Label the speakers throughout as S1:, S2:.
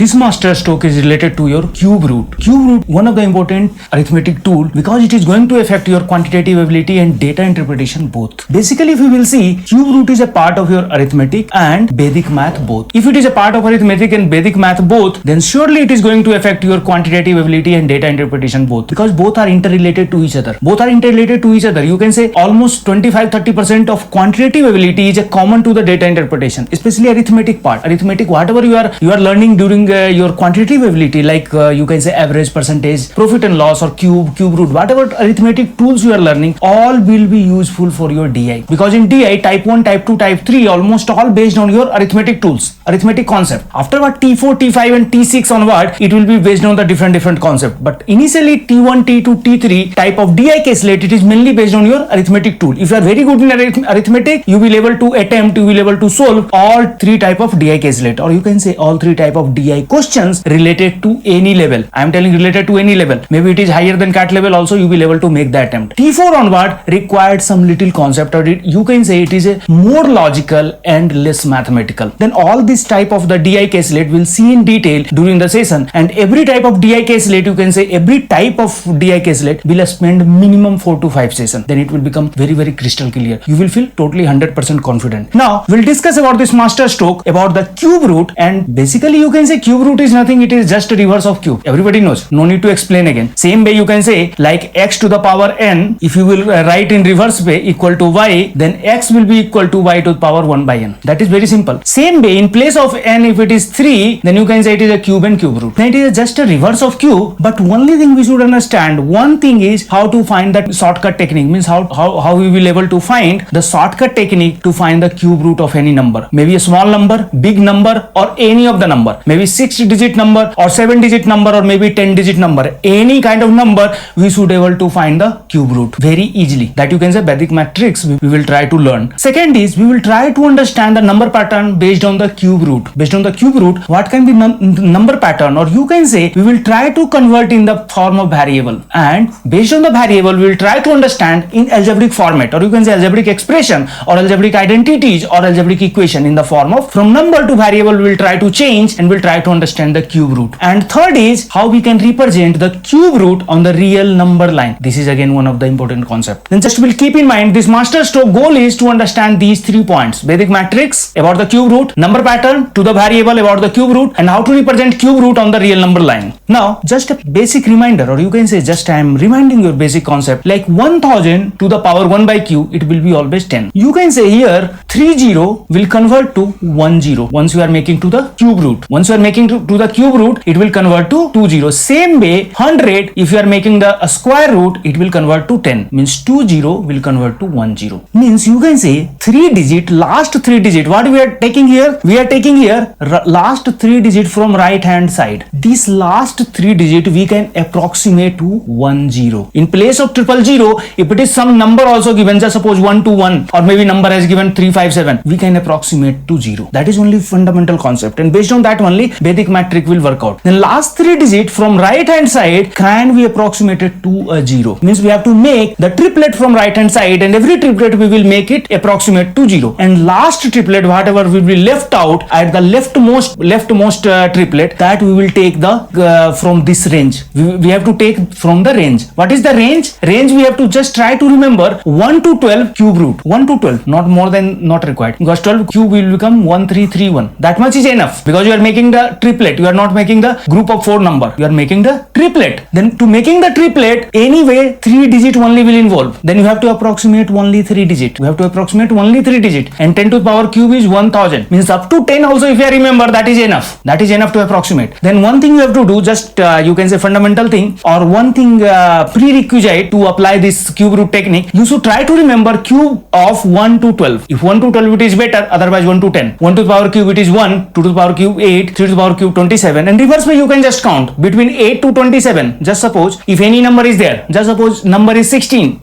S1: This Masterstroke is related to your cube root. Cube root, one of the important arithmetic tool because it is going to affect your quantitative ability and data interpretation both. Basically, if we will see, cube root is a part of your arithmetic and Vedic math both. If it is a part of arithmetic and Vedic math both, then surely it is going to affect your quantitative ability and data interpretation both, because both are interrelated to each other. Both are interrelated to each other. You can say almost 25-30% of quantitative ability is a common to the data interpretation, especially arithmetic part. Arithmetic, whatever you are learning during your quantitative ability, like you can say average, percentage, profit and loss, or cube root, whatever arithmetic tools you are learning, all will be useful for your DI, because in DI type 1, type 2, type 3 almost all based on your arithmetic tools, arithmetic concept. Afterward T4, T5 and T6 onward, it will be based on the different concept. But initially T1, T2, T3 type of DI caselet, it is mainly based on your arithmetic tool. If you are very good in arithmetic, you will able to attempt, you will able to solve all three type of DI caselet, or you can say all three type of DI questions related to any level. I am telling related to any level. Maybe it is higher than CAT level also, you will able to make the attempt. T4 onward required some little concept, or you can say it is a more logical and less mathematical. Then all this type of the DI caselet we'll see in detail during the session, and every type of DI caselet, you can say every type of DI caselet will spend minimum 4 to 5 sessions. Then it will become very crystal clear. You will feel totally 100% confident. Now we'll discuss about this Masterstroke, about the cube root, and basically you can say cube root is nothing, it is just a reverse of cube. Everybody knows, no need to explain again. Same way you can say like x to the power n, if you will write in reverse way equal to y, then x will be equal to y to the power 1 by n. That is very simple. Same way in place of n, if it is 3, then you can say it is a cube and cube root. Then it is just a reverse of cube. But only thing we should understand, one thing is how to find that shortcut technique, means how we will able to find the shortcut technique to find the cube root of any number. Maybe a small number, big number, or any of the number. Maybe 6-digit number or 7-digit number, or maybe 10-digit number. Any kind of number we should able to find the cube root very easily. That you can say Vedic matrix we will try to learn. Second is we will try to understand the number pattern based on the cube root. Based on the cube root, what can be number pattern, or you can say we will try to convert in the form of variable, and based on the variable we will try to understand in algebraic format, or you can say algebraic expression or algebraic identities or algebraic equation in the form of from number to variable we will try to change, and we will try to understand the cube root. And third is how we can represent the cube root on the real number line. This is again one of the important concept. Then just will keep in mind this Masterstroke goal is to understand these 3 points: Vedic matrix about the cube root, number pattern to the variable about the cube root, and how to represent cube root on the real number line. Now just a basic reminder, or you can say just I am reminding your basic concept, like 1000 to the power 1 by q, it will be always 10. You can say here 30 will convert to 10 once you are making to the cube root. Once you are making to the cube root, it will convert to 20. Same way 100, if you are making the square root, it will convert to 10, means 20 will convert to 10. Means you can say 3 digit, last 3 digit, what we are taking here? We are taking here last 3 digit from right hand side. This last 3 digit we can approximate to 10. In place of 000, if it is some number also given, just suppose 121, or maybe number has given 357, we can approximate to 0. That is only fundamental concept, and based on that only Vedic matrix will work out. Then last 3 digit from right hand side can be approximated to a 0. Means we have to make the triplet from right hand side, and every triplet we will make it approximate to 0. And last triplet, whatever will be left out at the leftmost triplet, that we will take the from this range. We have to take from the range. What is the range? Range we have to just try to remember 1 to 12 cube root. 1 to 12, not more than, not required, because 12 cube will become 1331. That much is enough, because you are making the triplet. You are not making the group of 4 number. You are making the triplet. Then to making the triplet, anyway 3 digit only will involve. Then you have to approximate only 3 digit. We have to approximate only 3 digit, and 10 to the power cube is 1000. Means up to 10 also, if you remember, that is enough. That is enough to approximate. Then one thing you have to do, just you can say fundamental thing, or one thing prerequisite to apply this cube root technique, you should try to remember cube of 1 to 12. If 1 to 12 it is better, otherwise 1 to 10. 1 to the power cube it is 1, 2 to the power cube 8, 3 to the power cube 27, and reverse way you can just count between 8 to 27. Just suppose if any number is there, just suppose number is 16,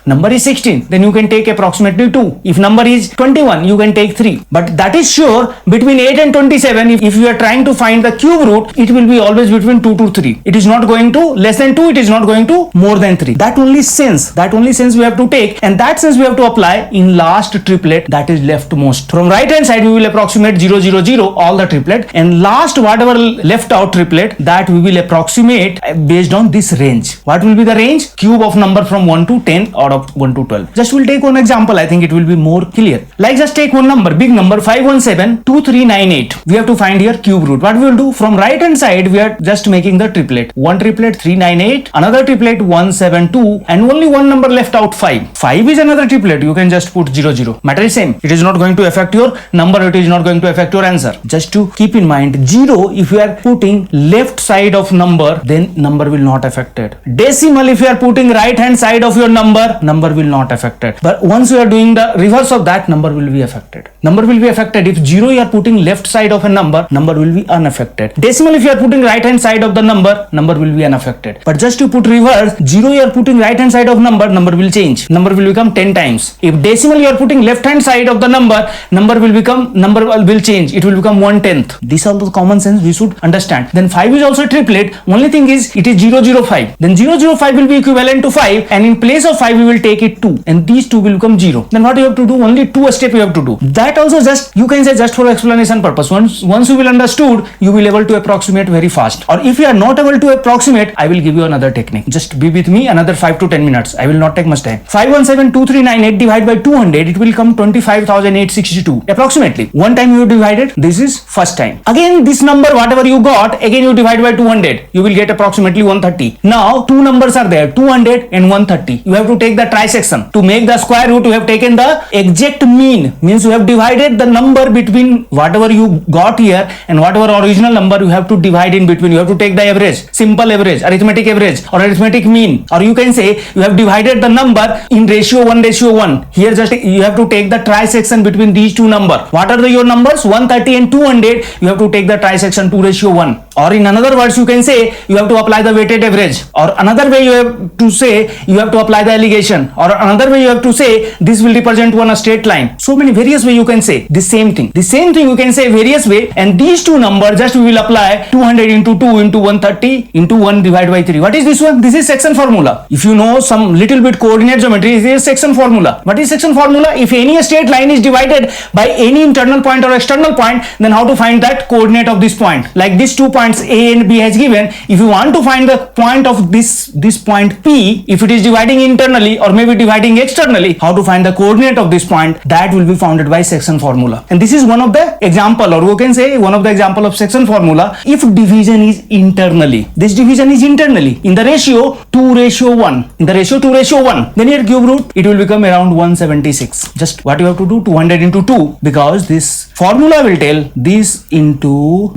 S1: then you can take approximately 2. If number is 21, you can take 3. But that is sure, between 8 and 27, if you are trying to find the cube root, it will be always between 2 to 3. It is not going to less than 2, it is not going to more than 3. That only sense we have to take, and that sense we have to apply in last triplet, that is leftmost. From right hand side we will approximate 0 0 0 all the triplet, and last whatever whatever left out triplet, that we will approximate based on this range. What will be the range? Cube of number from 1 to 10 or of 1 to 12. Just we'll take one example. I think it will be more clear. Like just take one number, big number 5172398. We have to find here cube root. What we will do? From right hand side, we are just making the triplet. One triplet 398, another triplet 172, and only one number left out 5. 5 is another triplet. You can just put 00. Matter is same. It is not going to affect your number. It is not going to affect your answer. Just to keep in mind, 0 if you are putting left side of number, then number will not affected. Decimal if you are putting right hand side of your number will not affected. But once you are doing the reverse of that, number will be affected. Number will be affected. If 0 you are putting left side of a number will be unaffected. Decimal if you are putting right hand side of the number will be unaffected. But just to put reverse, 0 you are putting right hand side of number will change. Number will become 10 times. If decimal you are putting left hand side of the number will change. It will become 1/10. These are the common sense we should understand. Then 5 is also a triplet. Only thing is it is 005. Then 005 will be equivalent to 5, and in place of 5 we will take it 2, and these two will become 0. Then what you have to do? Only 2 step you have to do. That also just you can say just for explanation purpose. Once you will understood, you will able to approximate very fast. Or if you are not able to approximate, I will give you another technique. Just be with me another 5 to 10 minutes. I will not take much time. 5172398 divided by 200, it will come 25,862 approximately. One time you divided, this is first time. Again this number whatever you got, again you divide by 200, you will get approximately 130. Now two numbers are there, 200 and 130. You have to take the trisection. To make the square root, you have taken the exact mean, means you have divided the number between whatever you got here and whatever original number you have to divide in between. You have to take the average, simple average, arithmetic average or arithmetic mean, or you can say you have divided the number in ratio 1:1. Here just you have to take the trisection between these two numbers. What are your numbers? 130 and 200. You have to take the trisection 2:1. Or in another words, you can say you have to apply the weighted average. Or another way you have to say you have to apply the alligation. Or another way you have to say this will represent one straight line. So many various way you can say the same thing. The same thing you can say various way, and these two numbers just we will apply 200 into 2 into 130 into 1 divided by 3. What is this one? This is section formula. If you know some little bit coordinate geometry, this is section formula. What is section formula? If any straight line is divided by any internal point or external point, then how to find that coordinate of this point? Like these 2 points A and B has given. If you want to find the point of this point P, if it is dividing internally or maybe dividing externally, how to find the coordinate of this point? That will be founded by section formula. And this is one of the example, or you can say one of the example of section formula. If division is internally, this division is internally in the ratio 2:1, in the ratio 2:1, then your cube root it will become around 176. Just what you have to do, 200 into 2, because this formula will tell this into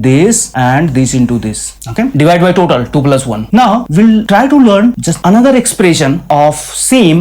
S1: this and this into this. Okay, divide by total 2 plus 1. Now we'll try to learn just another expression of same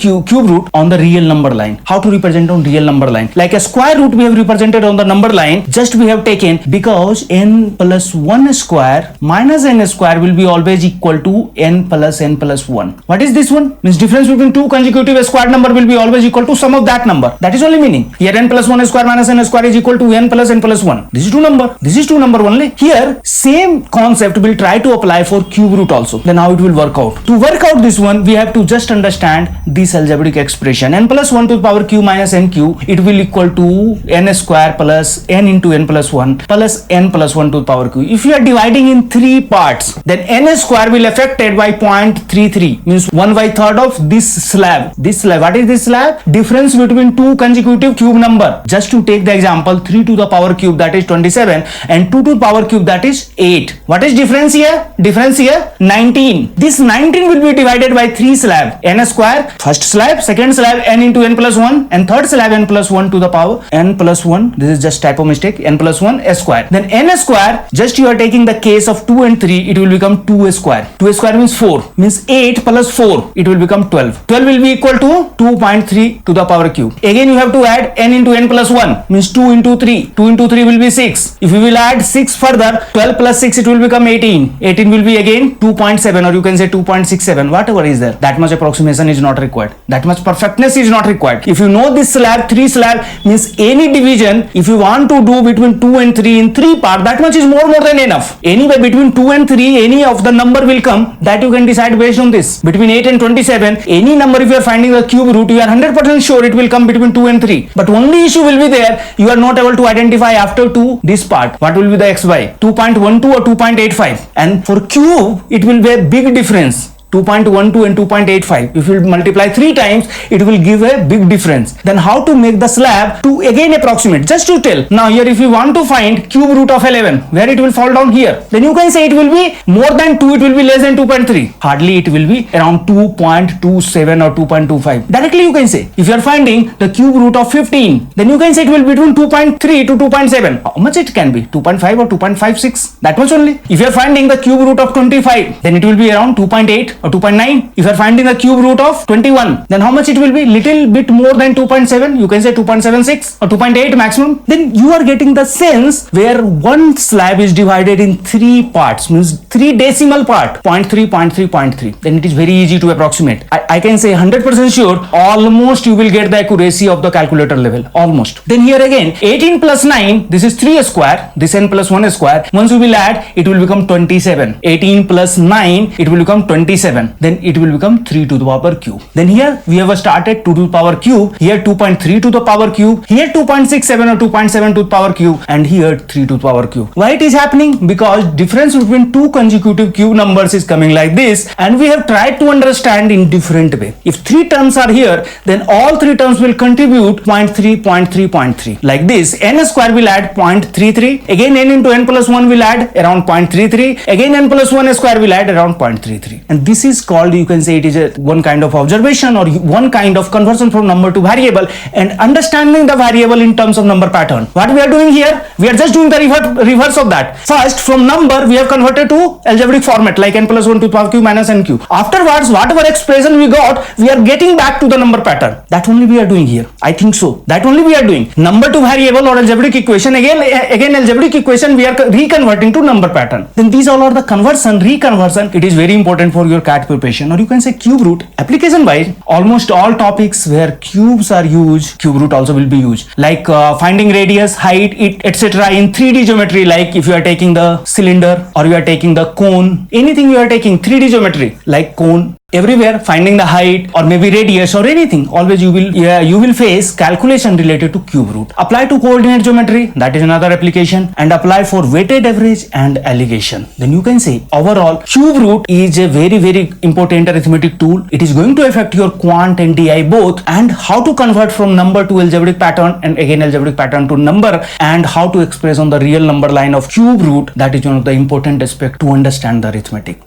S1: cube root on the real number line. How to represent on real number line? Like a square root we have represented on the number line. Just we have taken, because n plus 1 square minus n square will be always equal to n plus n plus 1. What is this one? Means difference between two consecutive square number will be always equal to sum of that number. That is only meaning. Here n plus 1 square minus n square is equal to n plus 1. This is two number. This is two number only. Here same concept will try to apply for cube root also. Then how it will work out? To work out this one, we have to just understand this algebraic expression. N plus 1 to the power q minus n q, it will equal to n square plus n into n plus 1 plus n plus 1 to the power q. If you are dividing in 3 parts, then n square will affected by 0.33, means 1/3 of this slab. This slab, what is this slab? Difference between two consecutive cube number. Just to take the example, 3 to the power cube, that is 27, and 2 to the power cube, that is 8. What is difference here? Difference here 19. This 19 will be divided by 3 slab. N square, first slab, second slab n into n plus 1, and third slab n plus 1 to the power n plus 1. This is just typo mistake. N plus 1 s square. Then n square, just you are taking the case of 2 and 3, it will become 2 square. 2 square means 4, means 8 plus 4, it will become 12. 12 will be equal to 2.3 to the power cube. Again you have to add n into n plus 1, means 2 into 3. 2 into 3 will be 6. If we will add 6 further, 12 plus 6, it will become 18. 18 will be again 2.7, or you can say 2.67, whatever is there. That much approximation is not required. That much perfectness is not required. If you know this slab, 3 slab, means any division, if you want to do between 2 and 3 in 3 part, that much is more than enough. Anyway, between 2 and 3, any of the number will come, that you can decide based on this. Between 8 and 27, any number, if you are finding the cube root, you are 100% sure it will come between 2 and 3. But only issue will be there, you are not able to identify after 2 this part. what will be the xy? 2.12 or 2.85? And for cube, it will be a big difference. 2.12 and 2.85. If you multiply 3 times, it will give a big difference. Then how to make the slab to again approximate? Just to tell. Now here if you want to find cube root of 11, where it will fall down here, then you can say it will be more than 2, it will be less than 2.3. Hardly it will be around 2.27 or 2.25. Directly you can say. If you are finding the cube root of 15, then you can say it will be between 2.3 to 2.7. How much it can be? 2.5 or 2.56? That much only. If you are finding the cube root of 25, then it will be around 2.8 or 2.9. If you are finding the cube root of 21, then how much it will be? Little bit more than 2.7. You can say 2.76 or 2.8 maximum. Then you are getting the sense where one slab is divided in 3 parts, means 3 decimal part, 0.3, 0.3, 0.3. Then it is very easy to approximate. I can say 100% sure, almost you will get the accuracy of the calculator level, almost. Then here again, 18 plus 9, this is 3 square, this n plus 1 square. Once you will add, it will become 27. 18 plus 9, it will become 27. Then it will become 3 to the power cube. Then here we have started 2 to the power cube, here 2.3 to the power cube, here 2.67 or 2.7 to the power cube, and here 3 to the power cube. Why it is happening? Because difference between 2 consecutive cube numbers is coming like this, and we have tried to understand in different way. If 3 terms are here, then all 3 terms will contribute 0.3, 0.3, 0.3. Like this, n square will add 0.33, again n into n plus 1 will add around 0.33, again n plus 1 square will add around 0.33. And this is called, you can say it is one kind of observation or one kind of conversion from number to variable, and understanding the variable in terms of number pattern. What we are doing here, we are just doing the reverse of that. First, from number we have converted to algebraic format like n plus 1 to the power cube minus n cube. Afterwards, whatever expression we got, we are getting back to the number pattern. That only we are doing here. I think so. That only we are doing. Number to variable or algebraic equation, again algebraic equation we are reconverting to number pattern. Then these all are the conversion, reconversion. It is very important for your CAT preparation, or you can say cube root. Application wise, almost all topics where cubes are used, cube root also will be used. Like finding radius, height, etc. in 3D geometry, like if you are taking the cylinder or you are taking the cone, anything you are taking 3D geometry like cone. Everywhere finding the height or maybe radius or anything, always you will face calculation related to cube root. Apply to coordinate geometry, that is another application, and apply for weighted average and alligation. Then you can say overall cube root is a very important arithmetic tool. It is going to affect your quant and DI both, and how to convert from number to algebraic pattern and again algebraic pattern to number, and how to express on the real number line of cube root. That is one of the important aspects to understand the arithmetic.